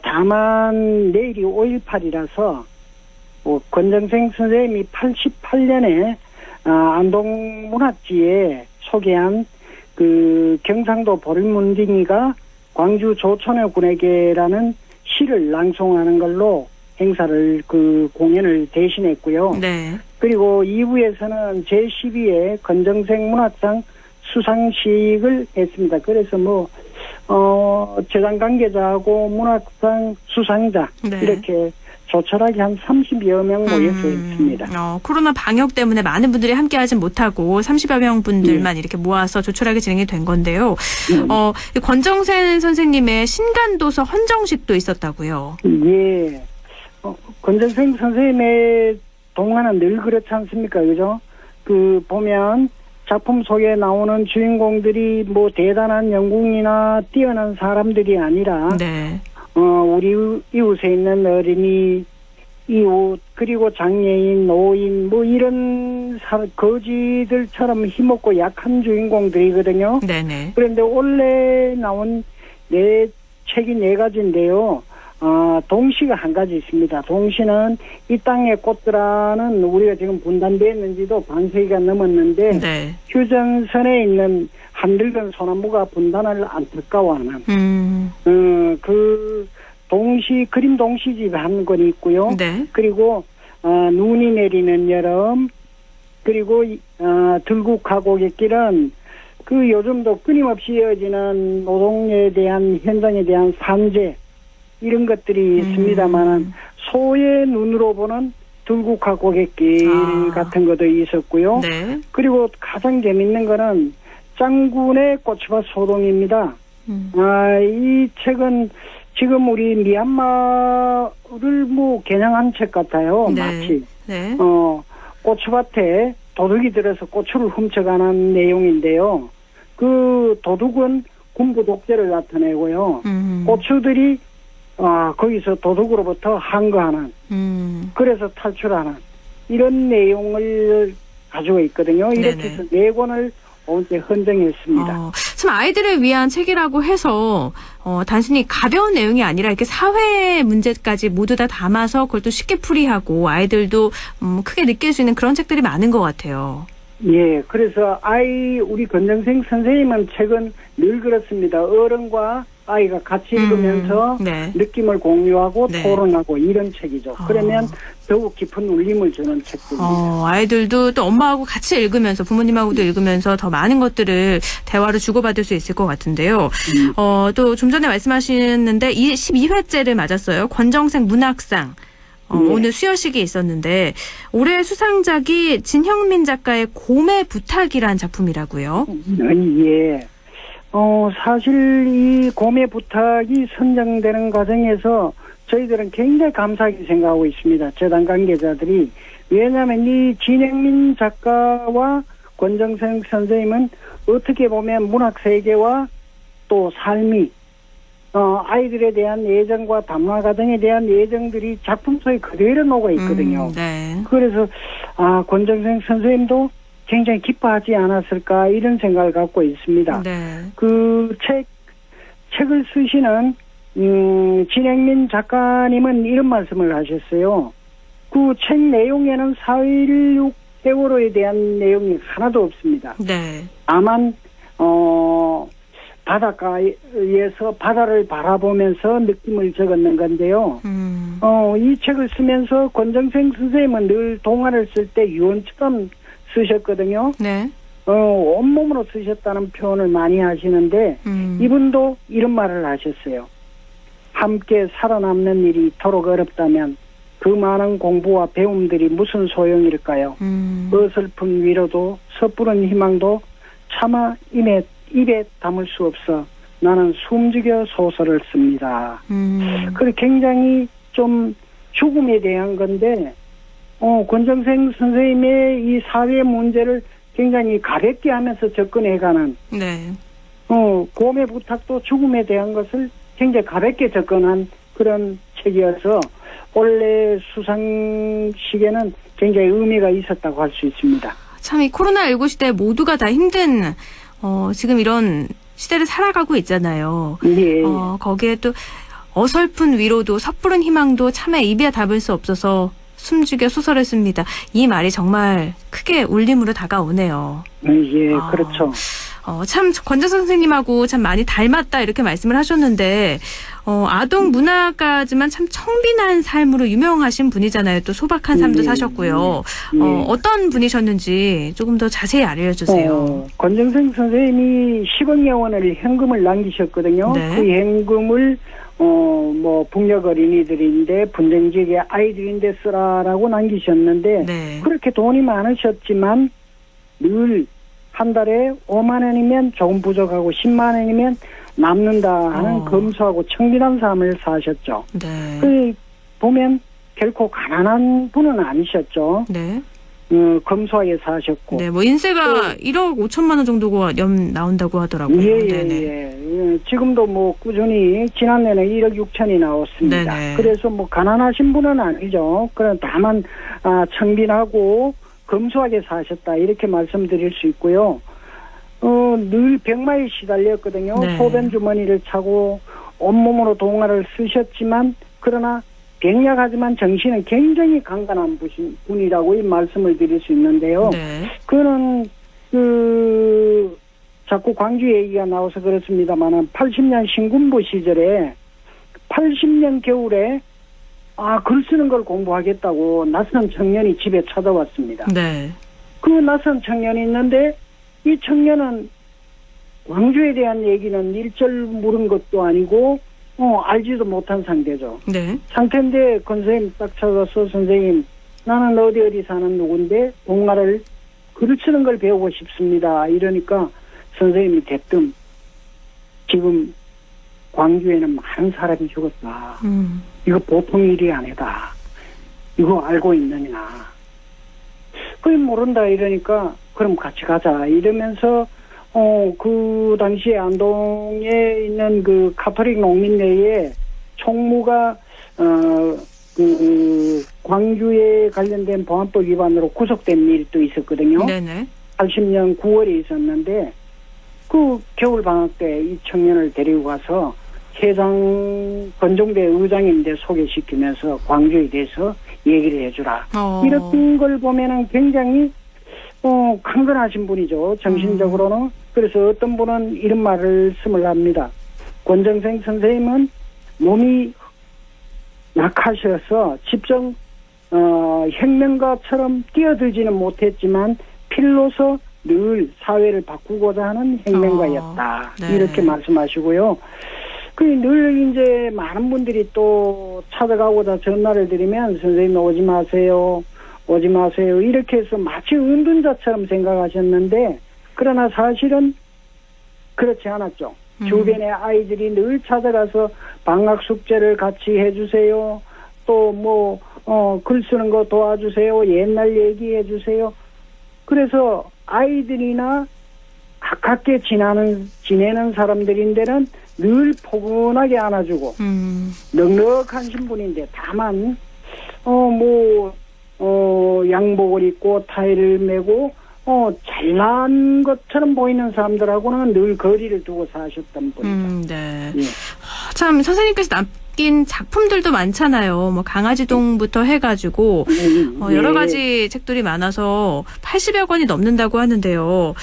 다만 내일이 5.18이라서 뭐 권정생 선생님이 88년에 안동문학지에 소개한 그 경상도 보리문딩이가 광주 조천의 군에게라는 시를 낭송하는 걸로 행사를 그 공연을 대신했고요. 네. 그리고 2부에서는 제12회 권정생 문학상 수상식을 했습니다. 그래서 뭐 재단 관계자하고 문학상 수상자 네. 이렇게 조촐하게 한 30여 명 모여서 있습니다. 코로나 방역 때문에 많은 분들이 함께하지 못하고 30여 명 분들만 이렇게 모아서 조촐하게 진행이 된 건데요. 권정생 선생님의 신간도서 헌정식도 있었다고요. 예. 권정생 선생님의 동화는 늘 그렇지 않습니까? 그죠? 그 보면 작품 속에 나오는 주인공들이 뭐 대단한 영웅이나 뛰어난 사람들이 아니라 네. 우리 이웃에 있는 어린이, 이웃, 그리고 장애인, 노인, 뭐 이런 거지들처럼 힘없고 약한 주인공들이거든요. 네네. 그런데 원래 나온 책이 4가지인데요. 동시가 한 가지 있습니다. 동시는 이 땅의 꽃들아는 우리가 지금 분단되었는지도 반세기가 넘었는데 네. 휴전선에 있는 한늙은 소나무가 분단을 안타까워하는 그 동시 그림 동시집 한 권이 있고요. 네. 그리고 눈이 내리는 여름 그리고 들국하고 객길은 그 요즘도 끊임없이 이어지는 노동에 대한 현장에 대한 산재 이런 것들이 있습니다만은 소의 눈으로 보는 들국화 고갯길 같은 것도 있었고요. 네. 그리고 가장 재밌는 거는 짱군의 꽃밭 소동입니다. 이 책은 지금 우리 미얀마를 뭐 개량한 책 같아요. 네. 마치 네. 고추밭에 도둑이 들어서 고추를 훔쳐가는 내용인데요. 그 도둑은 군부 독재를 나타내고요. 고추들이 거기서 도둑으로부터 항거하는 그래서 탈출하는 이런 내용을 가지고 있거든요. 이렇게 해서 4권을 언제 헌정했습니다. 참 아이들을 위한 책이라고 해서 단순히 가벼운 내용이 아니라 이렇게 사회 문제까지 모두 다 담아서 그걸 또 쉽게 풀이하고 아이들도 크게 느낄 수 있는 그런 책들이 많은 것 같아요. 예, 그래서 우리 권정생 선생님은 책은 늘 그렇습니다. 어른과 아이가 같이 읽으면서 네. 느낌을 공유하고 네. 토론하고 이런 책이죠. 그러면 더욱 깊은 울림을 주는 책들입니다. 아이들도 또 엄마하고 같이 읽으면서 부모님하고도 읽으면서 더 많은 것들을 대화로 주고받을 수 있을 것 같은데요. 또 좀 전에 말씀하시는데 12회째를 맞았어요. 권정생 문학상. 오늘 수여식이 있었는데 올해 수상작이 진형민 작가의 곰의 부탁이란 작품이라고요. 예. 사실 이 곰의 부탁이 선정되는 과정에서 저희들은 굉장히 감사하게 생각하고 있습니다. 재단 관계자들이. 왜냐하면 이 진형민 작가와 권정생 선생님은 어떻게 보면 문학 세계와 또 삶이 아이들에 대한 예정과 담화 과정에 대한 예정들이 작품 속에 그대로 녹아 있거든요. 네. 그래서 권정생 선생님도 굉장히 기뻐하지 않았을까 이런 생각을 갖고 있습니다. 네. 그 책을 쓰시는 진행민 작가님은 이런 말씀을 하셨어요. 그 책 내용에는 4.16 세월호에 대한 내용이 하나도 없습니다. 네. 다만 바닷가에서 바다를 바라보면서 느낌을 적었는 건데요. 이 책을 쓰면서 권정생 선생님은 늘 동화를 쓸 때 유언처럼 쓰셨거든요. 네. 온몸으로 쓰셨다는 표현을 많이 하시는데 이분도 이런 말을 하셨어요. 함께 살아남는 일이 이토록 어렵다면 그 많은 공부와 배움들이 무슨 소용일까요? 어설픈 위로도 섣부른 희망도 차마 입에 담을 수 없어 나는 숨죽여 소설을 씁니다. 그리고 굉장히 좀 죽음에 대한 건데 권정생 선생님의 이 사회 문제를 굉장히 가볍게 하면서 접근해가는 네. 곰의 부탁도 죽음에 대한 것을 굉장히 가볍게 접근한 그런 책이어서 원래 수상식에는 굉장히 의미가 있었다고 할 수 있습니다. 참 이 코로나19 시대 모두가 다 힘든 지금 이런 시대를 살아가고 있잖아요. 예. 거기에 또 어설픈 위로도 섣부른 희망도 참에 입에 담을 수 없어서 숨죽여 소설을 씁니다. 이 말이 정말 크게 울림으로 다가오네요. 예, 그렇죠. 참 권정생 선생님하고 참 많이 닮았다 이렇게 말씀을 하셨는데 아동 문학가지만 참 청빈한 삶으로 유명하신 분이잖아요. 또 소박한 삶도 사셨고요. 어떤 분이셨는지 조금 더 자세히 알려주세요. 권정생 선생님이 10억여 원을 현금을 남기셨거든요. 네. 그 현금을 북녘 어린이들인데 분쟁 지역의 아이들인데 쓰라라고 남기셨는데 네. 그렇게 돈이 많으셨지만 늘 한 달에 5만 원이면 조금 부족하고 10만 원이면 남는다 하는 검소하고 청빈한 삶을 사셨죠. 네. 그 보면 결코 가난한 분은 아니셨죠. 네. 검소하게 사셨고. 네, 뭐 인세가 1억 5천만 원 정도가 나온다고 하더라고요. 예. 지금도 뭐 꾸준히 지난해는 1억 6천이 나왔습니다. 네네. 그래서 뭐 가난하신 분은 아니죠. 그런 다만 청빈하고 검소하게 사셨다 이렇게 말씀드릴 수 있고요. 늘 병마에 시달렸거든요. 네. 소변 주머니를 차고 온몸으로 동화를 쓰셨지만 그러나 병약하지만 정신은 굉장히 강건한 분이라고 이 말씀을 드릴 수 있는데요. 네. 그는 자꾸 광주 얘기가 나와서 그렇습니다만은 80년 신군부 시절에 80년 겨울에 글 쓰는 걸 공부하겠다고 낯선 청년이 집에 찾아왔습니다. 네. 그 낯선 청년이 있는데 이 청년은 광주에 대한 얘기는 일절 물은 것도 아니고 알지도 못한 상태죠. 네. 상태인데 권선생님 딱 찾아서 선생님 나는 어디 사는 누군데 동화를 글을 쓰는 걸 배우고 싶습니다. 이러니까 선생님이 대뜸 지금 광주에는 많은 사람이 죽었다. 이거 보통 일이 아니다. 이거 알고 있느냐. 그게 모른다 이러니까 그럼 같이 가자 이러면서 그 당시에 안동에 있는 그 카톨릭 농민회에 총무가 광주에 관련된 보안법 위반으로 구속된 일도 있었거든요. 네네. 80년 9월에 있었는데 그 겨울 방학 때 이 청년을 데리고 가서 해당 건종대 의장인데 소개시키면서 광주에 대해서 얘기를 해주라. 이런 걸 보면은 굉장히 강건하신 분이죠. 정신적으로는. 그래서 어떤 분은 이런 말을 쓰물 합니다. 권정생 선생님은 몸이 약하셔서 직접 혁명가처럼 뛰어들지는 못했지만 필로서 늘 사회를 바꾸고자 하는 혁명가였다. 네. 이렇게 말씀하시고요. 늘 이제 많은 분들이 또 찾아가고자 전화를 드리면 선생님 오지 마세요. 이렇게 해서 마치 은둔자처럼 생각하셨는데 그러나 사실은 그렇지 않았죠. 주변의 아이들이 늘 찾아가서 방학 숙제를 같이 해주세요. 또 글 쓰는 거 도와주세요. 옛날 얘기해 주세요. 그래서 아이들이나 가깝게 지내는 사람들인데는 늘 포근하게 안아주고 넉넉한 신분인데 다만 양복을 입고 타이를 메고 잘난 것처럼 보이는 사람들하고는 늘 거리를 두고 사셨던 분이죠. 네. 예. 참 선생님께서 남긴 작품들도 많잖아요. 뭐 강아지동부터 해가지고 여러 가지 책들이 많아서 80여 권이 넘는다고 하는데요.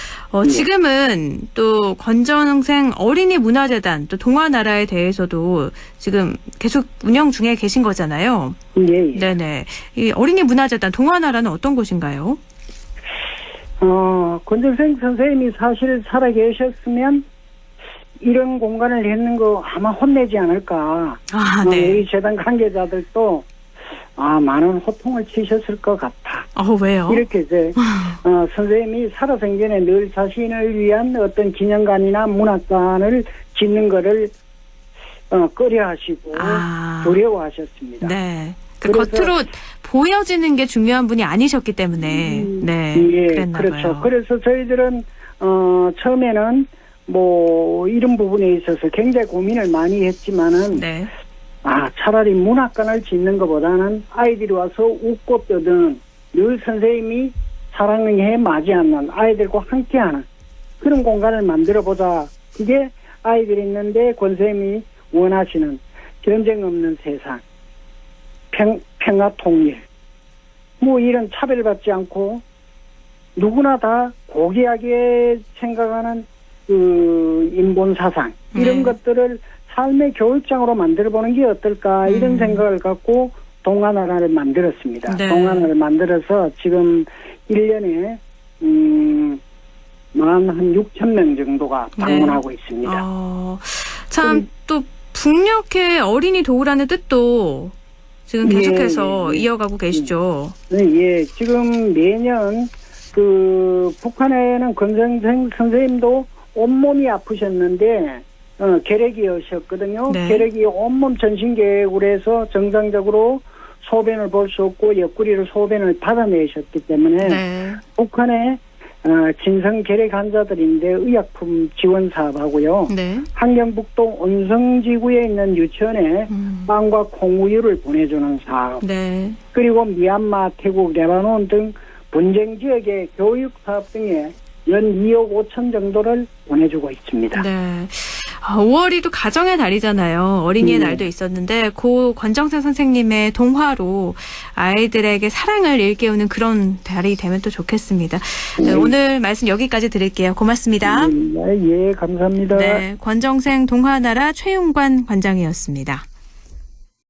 지금은 또 권정생 어린이 문화재단 또 동화나라에 대해서도 지금 계속 운영 중에 계신 거잖아요. 예. 네네. 이 어린이 문화재단 동화나라는 어떤 곳인가요? 권정생 선생님이 사실 살아계셨으면 이런 공간을 했는 거 아마 혼내지 않을까. 네. 우리 재단 관계자들도 많은 호통을 치셨을 것 같아. 왜요? 이렇게 이제 선생님이 살아생전에 늘 자신을 위한 어떤 기념관이나 문학관을 짓는 거를 꺼려하시고 두려워하셨습니다. 네. 겉으로 보여지는 게 중요한 분이 아니셨기 때문에 그랬나 그렇죠. 봐요. 그래서 저희들은 처음에는 이런 부분에 있어서 굉장히 고민을 많이 했지만은 차라리 문학관을 짓는 것보다는 아이들이 와서 웃고 떠드는 늘 선생님이 사랑해 마지 않는 아이들과 함께하는 그런 공간을 만들어보자. 그게 아이들이 있는데 권선생님이 원하시는 전쟁 없는 세상, 평화 통일, 이런 차별받지 않고 누구나 다 고귀하게 생각하는 인본 사상 이런 것들을 삶의 교육장으로 만들어보는 게 어떨까 이런 생각을 갖고 동화나라를 만들었습니다. 동화나라를 만들어서 지금 1년에 한 6천 명 정도가 방문하고 있습니다. 참 또 북녘의 어린이 도우라는 뜻도 지금 계속해서 이어가고 계시죠. 예, 지금 매년 북한에는 권정생 선생님도 온몸이 아프셨는데 결핵이셨거든요. 결핵이 온몸 전신계획으로 해서 정상적으로 소변을 볼 수 없고 옆구리로 소변을 받아내셨기 때문에 북한에 진성 결핵 환자들인데 의약품 지원 사업하고요. 한경북도 온성지구에 있는 유치원에 빵과 콩우유를 보내주는 사업. 그리고 미얀마, 태국, 레바논 등 분쟁 지역의 교육 사업 등에 연 2억 5천 정도를 보내주고 있습니다. 5월이 또 가정의 달이잖아요. 어린이의 네. 날도 있었는데 고 권정생 선생님의 동화로 아이들에게 사랑을 일깨우는 그런 달이 되면 또 좋겠습니다. 네, 오늘 말씀 여기까지 드릴게요. 고맙습니다. 예, 감사합니다. 네, 권정생 동화나라 최용관 관장이었습니다.